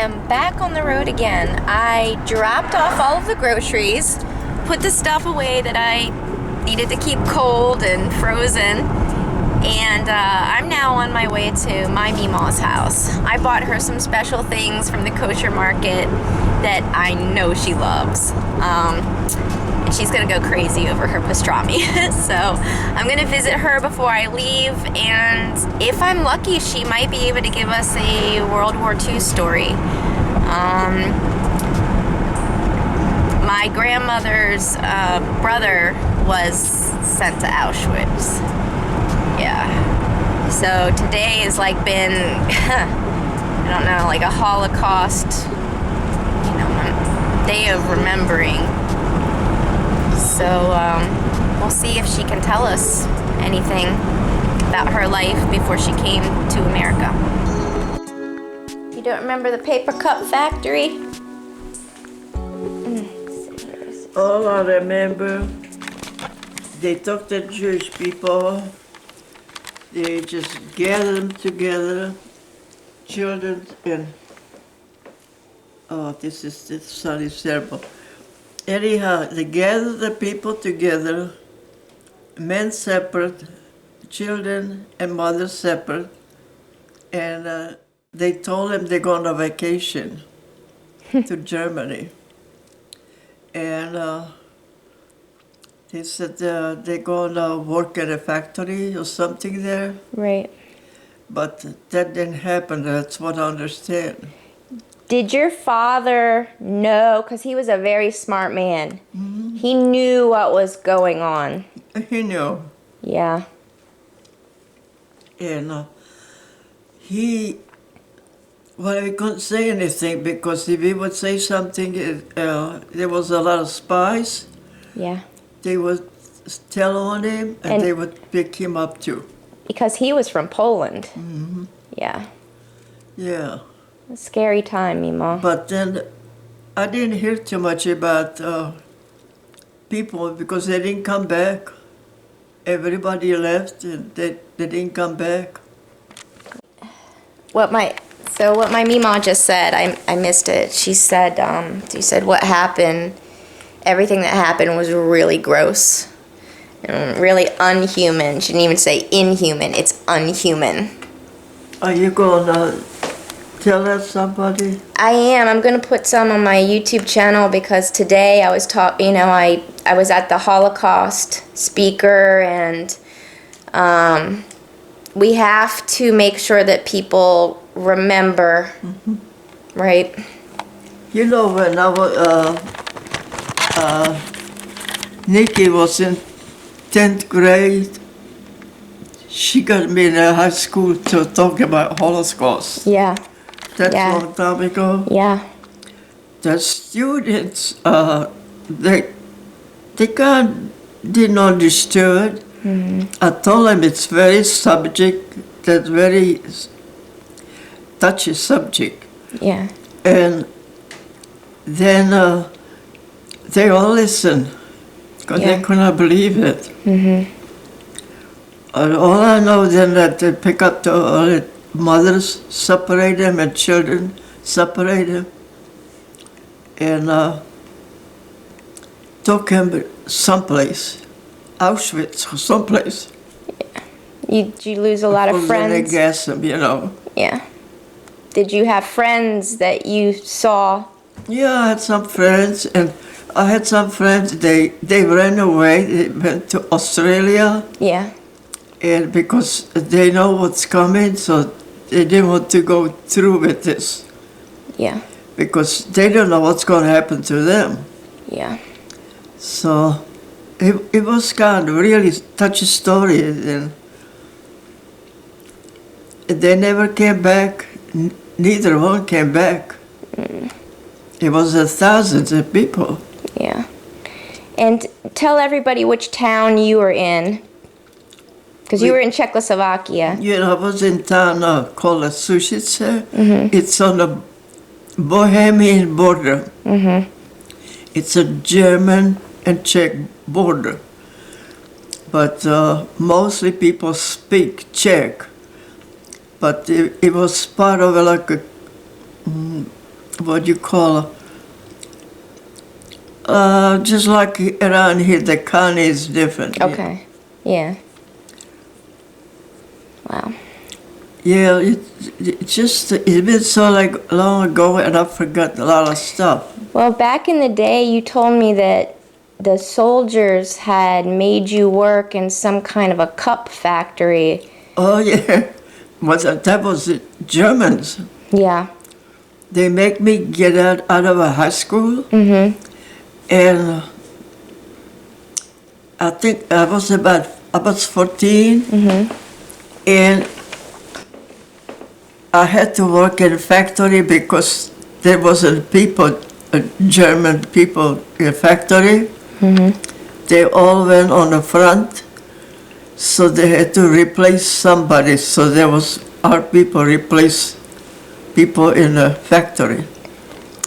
am back on the road again. I dropped off all of the groceries, put the stuff away that I needed to keep cold and frozen, and I'm now on my way to my Mema's house. I bought her some special things from the kosher market that I know she loves. And she's gonna go crazy over her pastrami. So I'm gonna visit her before I leave, and if I'm lucky, she might be able to give us a World War II story. My grandmother's brother was sent to Auschwitz. Yeah. So today has like been, I don't know, like a Holocaust, day of remembering. So we'll see if she can tell us anything about her life before she came to America. You don't remember the paper cup factory? All I remember, they took the Jewish people, they just gathered them together, children and, this sound is terrible. Anyhow, they gathered the people together, men separate, children and mothers separate, and they told them they're going on vacation to Germany. And they said they're going to work at a factory or something there. Right. But that didn't happen, that's what I understand. Did your father know, because he was a very smart man, he knew what was going on? He knew. Yeah. And he couldn't say anything, because if he would say something, there was a lot of spies. Yeah. They would tell on him, and they would pick him up too. Because he was from Poland. Yeah. Yeah. A scary time, Mema. But then I didn't hear too much about people, because they didn't come back. Everybody left, and they didn't come back. What my Mema just said, I missed it. She said what happened, everything that happened was really gross and really unhuman. She didn't even say inhuman, it's unhuman. Are you going to tell that somebody? I am. I'm going to put some on my YouTube channel, because today I was I was at the Holocaust speaker, and we have to make sure that people remember, right? You know, when Nikki was in 10th grade, she got me in high school to talk about Holocaust. Yeah. That's a long time ago. Yeah. The students, they didn't understand. I told them it's very subject, that's very touchy subject. Yeah. And then they all listened, because they couldn't believe it. And all I know then that they pick up the mothers, separate them, and children, separate them, and took him someplace, Auschwitz or someplace. Did you lose a lot of friends? They gas him, Yeah. Did you have friends that you saw? Yeah, I had some friends, and I had some friends, they ran away, they went to Australia. Yeah. And because they know what's coming, so they didn't want to go through with this. Yeah. Because they don't know what's going to happen to them. Yeah. So it was kind of really touchy story, and they never came back. Neither one came back. It was thousands of people. Yeah. And tell everybody which town you were in. Because you were in Czechoslovakia. I was in a town called Sušice. It's on the Bohemian border. It's a German and Czech border. But mostly people speak Czech. But it was part of like a what you call, just like around here, the county is different. Okay. Yeah. Wow. Yeah, it's been so like long ago, and I forgot a lot of stuff. Well, back in the day, you told me that the soldiers had made you work in some kind of a cup factory. Oh yeah, that was the Germans. Yeah. They make me get out of a high school, Mm-hmm. and I think I was 14, and I had to work in a factory because there wasn't people, German people in a factory. They all went on the front, so they had to replace somebody. So there was our people replace people in the factory,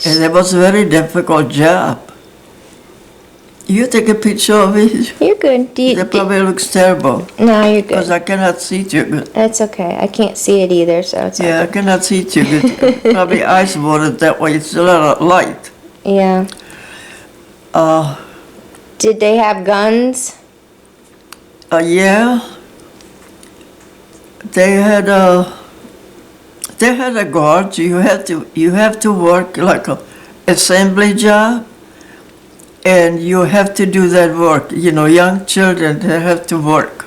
and it was a very difficult job. You take a picture of it. You're good. That probably looks terrible No, you're because good. I cannot see it too good. It's okay. I can't see it either, so it's Yeah, I okay. cannot see it too good. Probably eyes watered that way. It's a lot of light. Yeah. Uh, Did they have guns? Yeah. They had a guard. You have to work like a assembly job, and you have to do that work. You know, young children, they have to work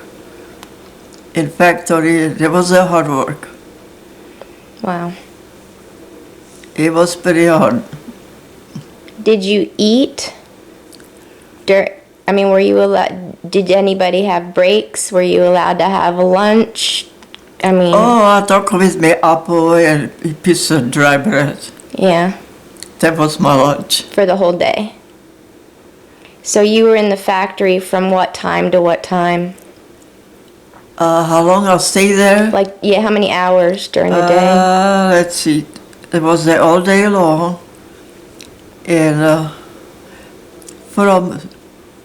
in factory. It was a hard work. Wow. It was pretty hard. Did you eat? Were you allowed? Did anybody have breaks? Were you allowed to have a lunch? Oh, I took with me apple and a piece of dry bread. Yeah, That was my lunch. for the whole day. So you were in the factory from what time to what time? How long I'll stay there? Like, yeah, how many hours during the day? Let's see. It was there all day long. And from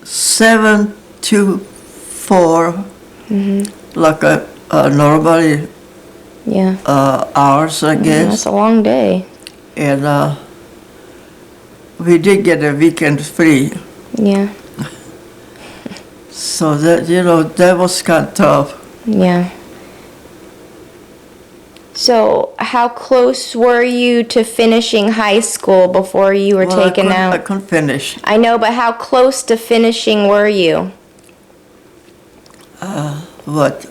7 to 4, like normally Yeah. hours, I That's guess. a long day. And we did get a weekend free. Yeah. So that, that was kind of tough. Yeah. So, how close were you to finishing high school before you were Well, taken I out? couldn't finish. I know, but how close to finishing were you? What?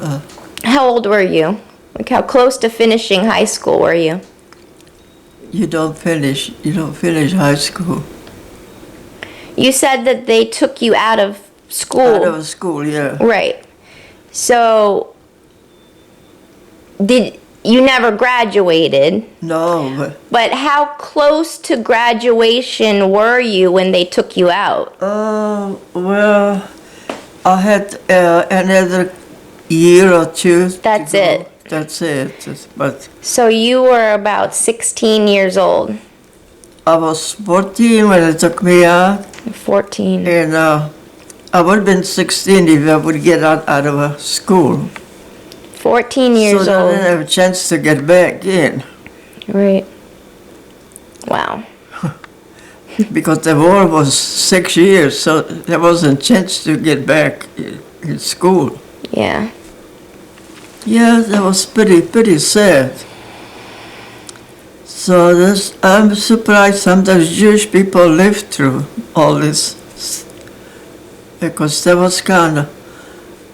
How old were you? Like, how close to finishing high school were you? You don't finish high school. You said that they took you out of school. Out of school, yeah. Right. So, you never graduated, No, but how close to graduation were you when they took you out? well, I had another year or two. That's to go. it. That's it. But So you were about 16 years old. I was 14 when they took me out, 14. and I would have been 16 if I would get out of school. 14 years so I old. didn't have a chance to get back in Right. Wow. because the war was 6 years, so there wasn't a chance to get back in school. Yeah. Yeah, that was pretty sad. So I'm surprised sometimes Jewish people live through all this, because that was kind of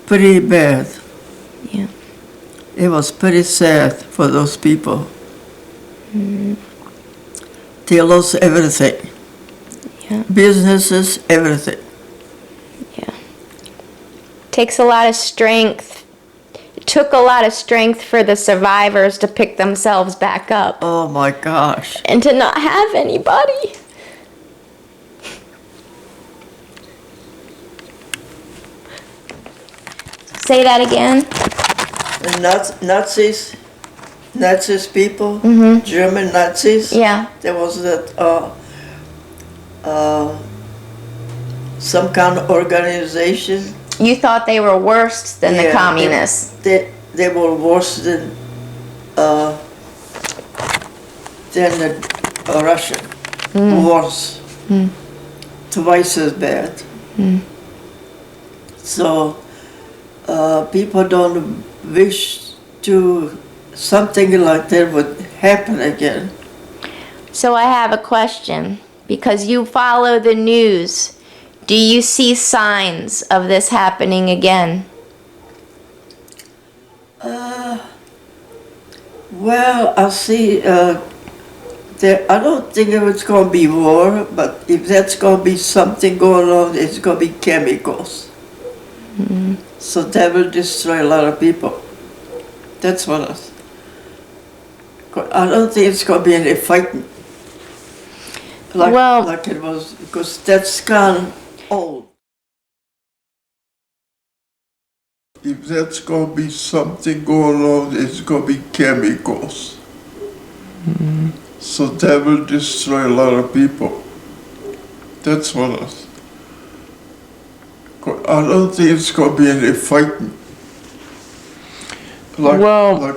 pretty bad. Yeah. It was pretty sad for those people. They lost everything. Yeah. Businesses, everything. Yeah. Takes a lot of strength. It took a lot of strength for the survivors to pick themselves back up Oh my gosh. and to not have anybody. Say that again. The Nazis people, German Nazis. Yeah. There was that some kind of organization. You thought they were worse than the Yeah, communists. They were worse than the Russia. Worse. Twice as bad. So people don't wish to something like that would happen again. So I have a question. Because you follow the news, do you see signs of this happening again? Well, I see. I don't think it's going to be war, but if that's going to be something going on, it's going to be chemicals. So that will destroy a lot of people. That's what I don't think it's going to be any fighting. Like it was, because that's kind of old. If that's going to be something going on, it's going to be chemicals. So that will destroy a lot of people. That's what I don't think it's going to be any fighting. Like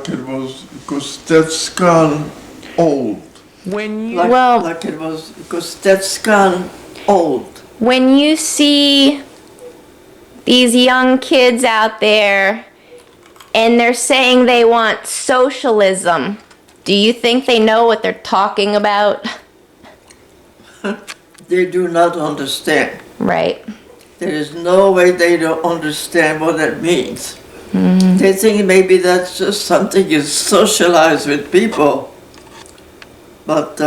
it was, because that's kind of old. Like it was, because that's kind of old. When you see these young kids out there and they're saying they want socialism, do you think they know what they're talking about? They do not understand. Right. There is no way they don't understand what that means. They think maybe that's just something you socialize with people. But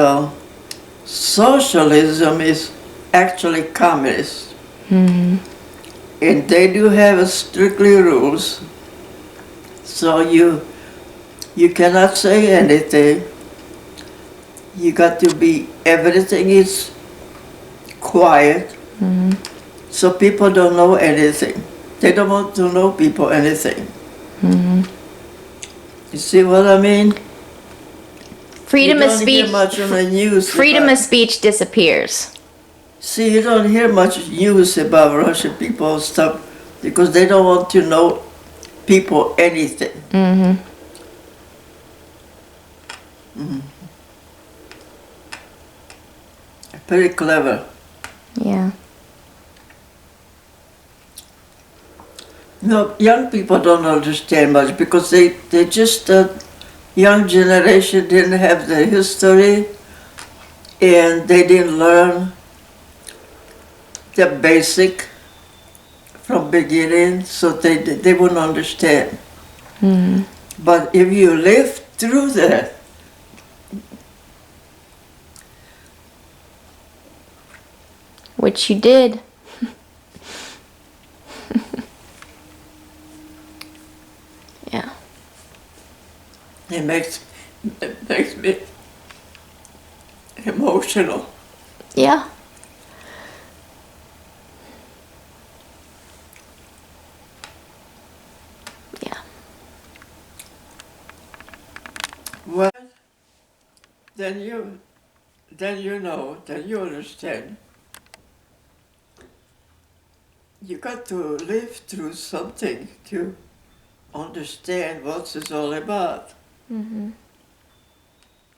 socialism is actually communist. And they do have strictly rules. So you cannot say anything. You got to be, everything is quiet. So people don't know anything. They don't want to know people anything. You see what I mean? Freedom of speech. You don't hear much on the news. Freedom of speech disappears. See, you don't hear much news about Russian people and stuff because they don't want to know people anything. Very clever. Yeah. No, young people don't understand much because they just, young generation didn't have the history and they didn't learn the basic from beginning, so they wouldn't understand. But if you live through that, Which you did. Yeah. it makes me emotional. Yeah. Yeah. Well, then you know, then you understand. You got to live through something to understand what it's all about.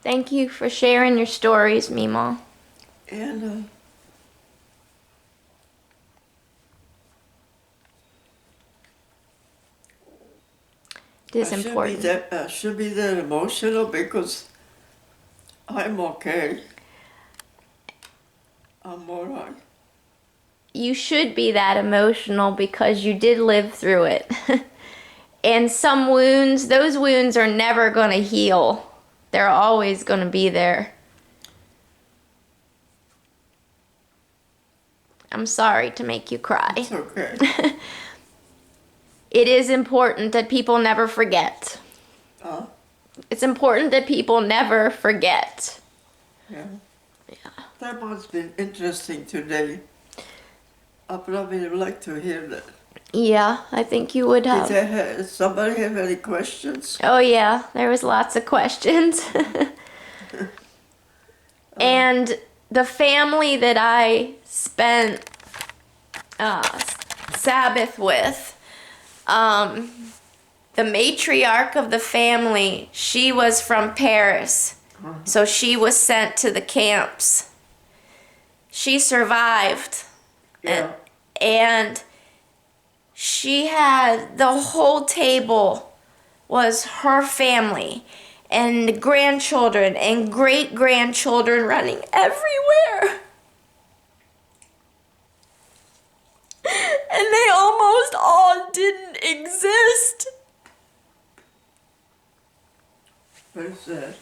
Thank you for sharing your stories, Mema. And It is important. Should be that emotional because I'm okay. I'm all right. You should be that emotional because you did live through it. And some wounds, those wounds are never going to heal. They're always going to be there. I'm sorry to make you cry. It's okay. It is important that people never forget. It's important that people never forget. Yeah. That must be interesting today. I probably would like to hear that. Yeah, I think you would have. Did somebody have any questions? Oh yeah, there was lots of questions. And the family that I spent Sabbath with, the matriarch of the family, she was from Paris. So she was sent to the camps. She survived. Yeah. And she had the whole table was her family and grandchildren and great-grandchildren running everywhere. And they almost all didn't exist. What is that?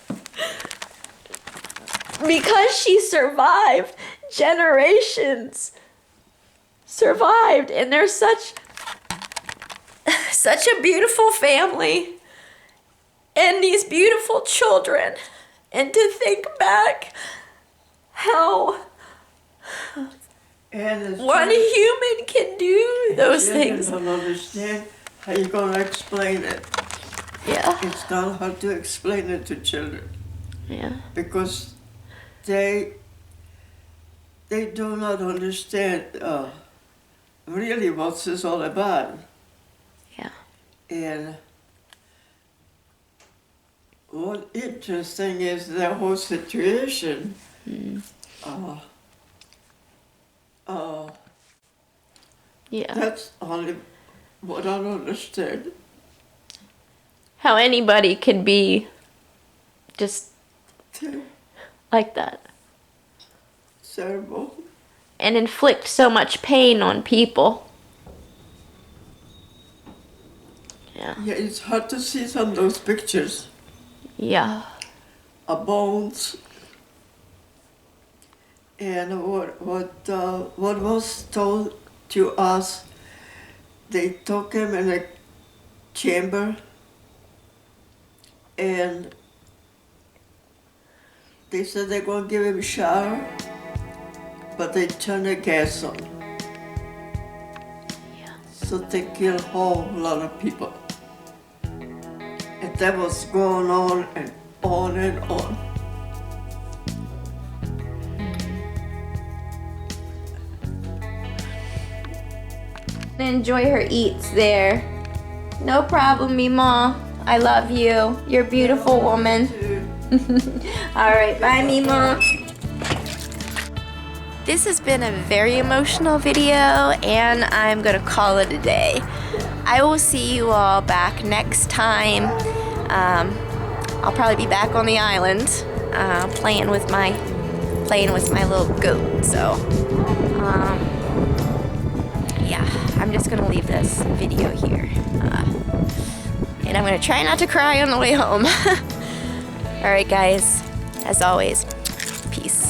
Because she survived, generations survived, and they're such a beautiful family and these beautiful children. And to think back how one human can do those things. I don't understand how you're going to explain it. Yeah. It's not hard to explain it to children Yeah. because they do not understand really what this all about. Yeah. And what interesting is the whole situation. Yeah. That's only what I don't understand. How anybody could be just like that Terrible. and inflict so much pain on people. Yeah. Yeah, it's hard to see some of those pictures. Yeah. Bones. And what was told to us, they took him in a chamber and they said they're going to give him a shower, but they turned the gas on. Yeah. So they killed a whole lot of people. And that was going on and on and on. Enjoy her eats there. No problem, Mema. I love you. You're a beautiful woman. All right, bye, Mema. This has been a very emotional video, and I'm gonna call it a day. I will see you all back next time. I'll probably be back on the island, playing with my little goat. So, yeah, I'm just gonna leave this video here, and I'm gonna try not to cry on the way home. All right, guys. As always, peace.